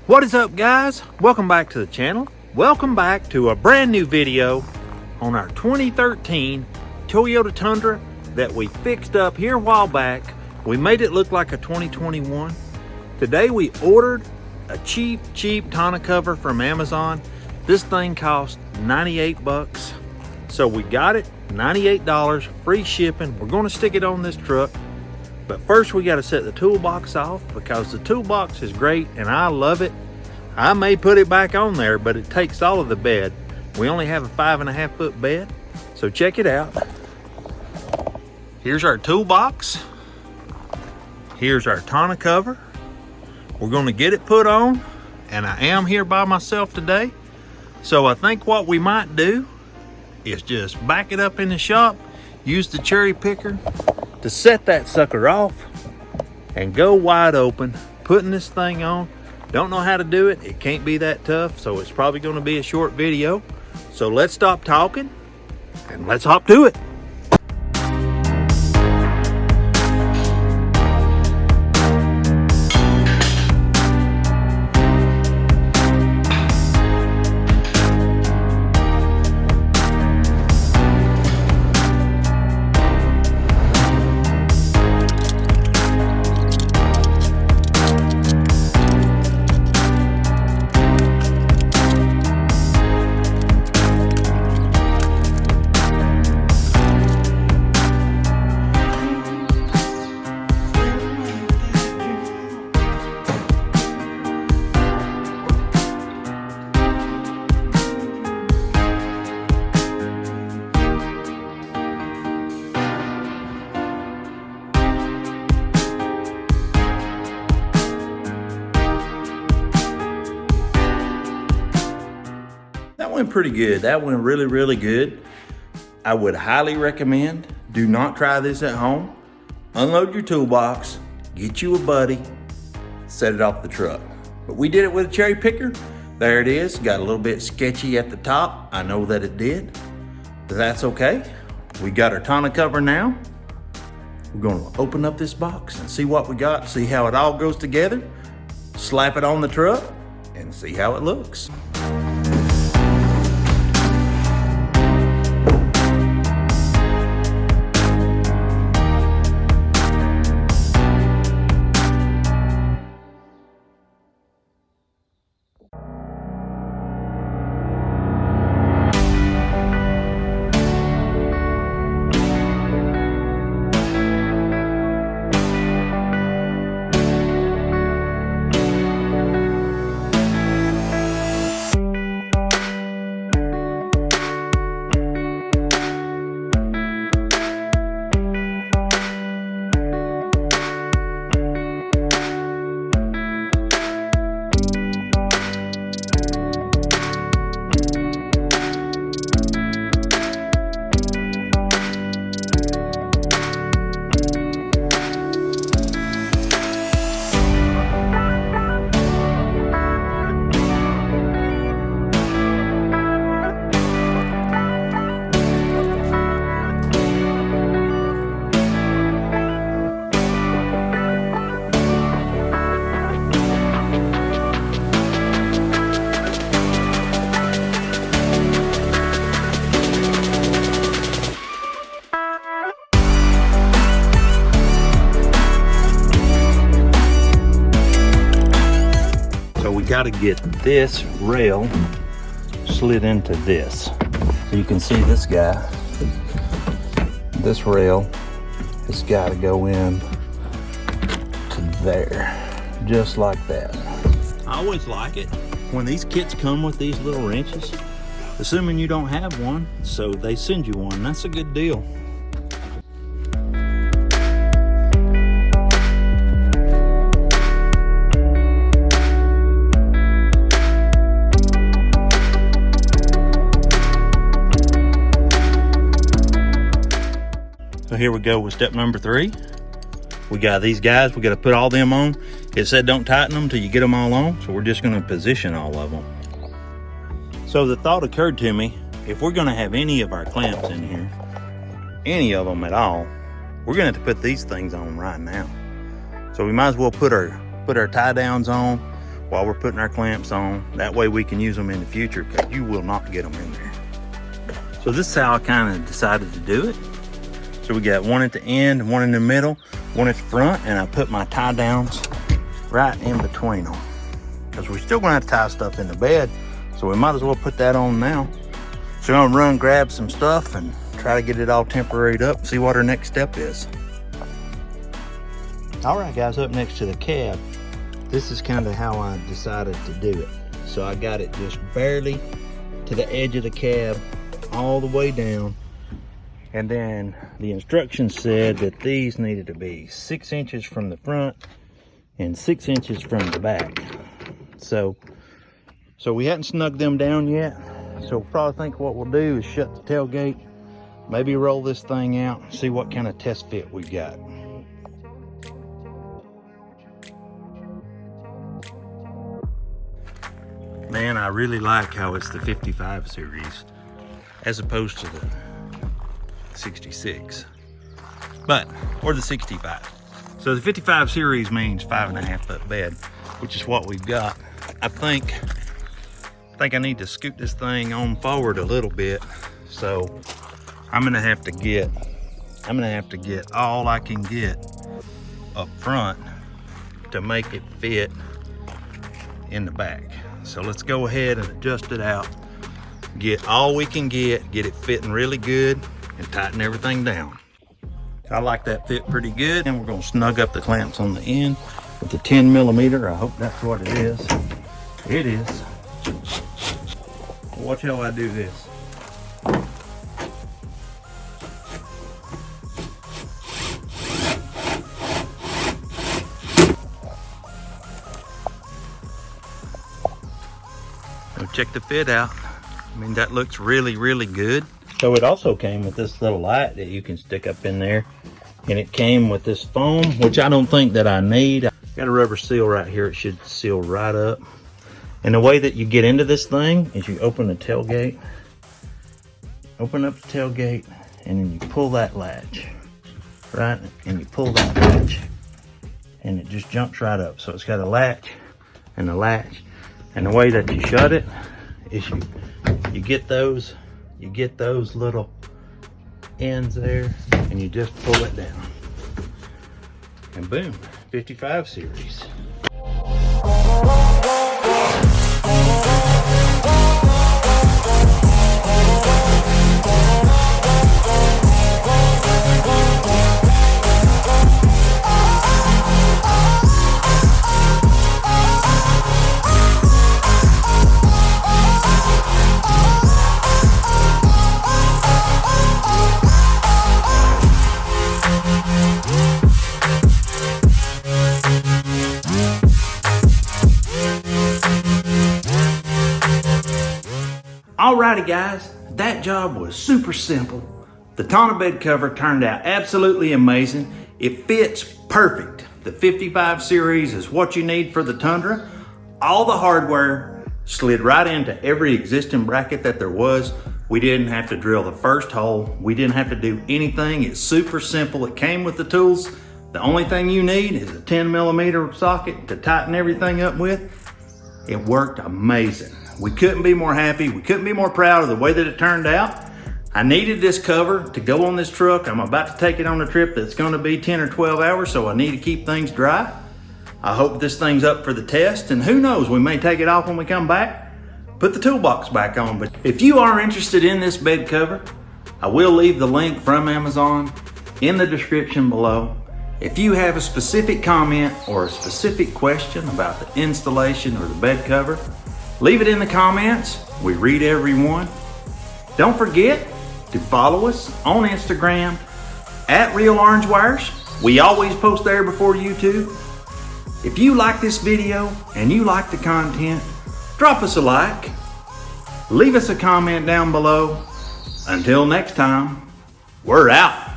What is up, guys? Welcome back to the channel. Welcome back to a brand new video on our 2013 Toyota Tundra that we fixed up here a while back. We made it look like a 2021. Today we ordered a cheap tonneau cover from Amazon. This thing cost 98 bucks. So we got it, $98, free shipping. We're gonna stick it on this truck. But first we gotta set the toolbox off because the toolbox is great and I love it. I may put it back on there, but it takes all of the bed. We only have a 5.5 foot bed. So check it out. Here's our toolbox. Here's our tonneau cover. We're gonna get it put on, and I am here by myself today. So I think what we might do is just back it up in the shop, use the cherry picker to set that sucker off and go wide open, putting this thing on. Don't know how to do it. It can't be that tough, so it's probably gonna be a short video. So let's stop talking and let's hop to it. That went pretty good. That went really good. I would highly recommend, do not try this at home. Unload your toolbox, get you a buddy, set it off the truck. But we did it with a cherry picker. There it is. Got a little bit sketchy at the top. I know that it did, but that's okay. We got our tonneau cover now. We're gonna open up this box and see what we got, see how it all goes together, slap it on the truck, and see how it looks. Got to get this rail slid into this. So you can see this guy, this rail has got to go in to there, just like that. I always like it when these kits come with these little wrenches, assuming you don't have one, so they send you one. That's a good deal. So here we go with step number 3. We got these guys, we got to put all them on. It said don't tighten them till you get them all on, so we're just going to position all of them. So the thought occurred to me, if we're going to have any of our clamps in here, any of them at all, we're going to have to put these things on right now. So we might as well put our tie downs on. while we're putting our clamps on. That way we can use them in the future, because you will not get them in there. So this is how I kind of decided to do it. So we got one at the end, one in the middle, one at the front, and I put my tie downs right in between them, because we're still gonna have to tie stuff in the bed, so we might as well put that on now. So I'm gonna run grab some stuff and try to get it all temporaried up, see what our next step is. All right guys, up next to the cab, this is kind of how I decided to do it. So I got it just barely to the edge of the cab, all the way down. And then the instructions said that these needed to be 6 inches from the front and 6 inches from the back. So we hadn't snugged them down yet. So we'll probably think what we'll do is shut the tailgate, maybe roll this thing out, and see what kind of test fit we got. Man, I really like how it's the 55 series as opposed to the 66, or the 65. So the 55 series means 5.5 foot bed, which is what we've got. I think I need to scoot this thing on forward a little bit. So I'm gonna have to get all I can get up front to make it fit in the back. So let's go ahead and adjust it out, get all we can get it fitting really good, and tighten everything down. I like that fit pretty good. And we're gonna snug up the clamps on the end with the 10mm. I hope that's what it is. It is. Watch how I do this. We'll check the fit out. I mean, that looks really, really good. So it also came with this little light that you can stick up in there. And it came with this foam, which I don't think that I need. Got a rubber seal right here. It should seal right up. And the way that you get into this thing is you open the tailgate, open up the tailgate, and then you pull that latch, right? And you pull that latch, and it just jumps right up. So it's got a latch and a latch. And the way that you shut it is you get those little ends there, and you just pull it down. And boom, 55 series. Alrighty guys, that job was super simple. The tonneau bed cover turned out absolutely amazing. It fits perfect. The 55 series is what you need for the Tundra. All the hardware slid right into every existing bracket that there was. We didn't have to drill the first hole. We didn't have to do anything. It's super simple. It came with the tools. The only thing you need is a 10mm socket to tighten everything up with. It worked amazing. We couldn't be more happy. We couldn't be more proud of the way that it turned out. I needed this cover to go on this truck. I'm about to take it on a trip that's gonna be 10 or 12 hours, so I need to keep things dry. I hope this thing's up for the test, and who knows, we may take it off when we come back, put the toolbox back on. But if you are interested in this bed cover, I will leave the link from Amazon in the description below. If you have a specific comment or a specific question about the installation or the bed cover, leave it in the comments. We read every one. Don't forget to follow us on Instagram at Real Orange Wires. We always post there before YouTube. If you like this video and you like the content, drop us a like. Leave us a comment down below. Until next time, we're out.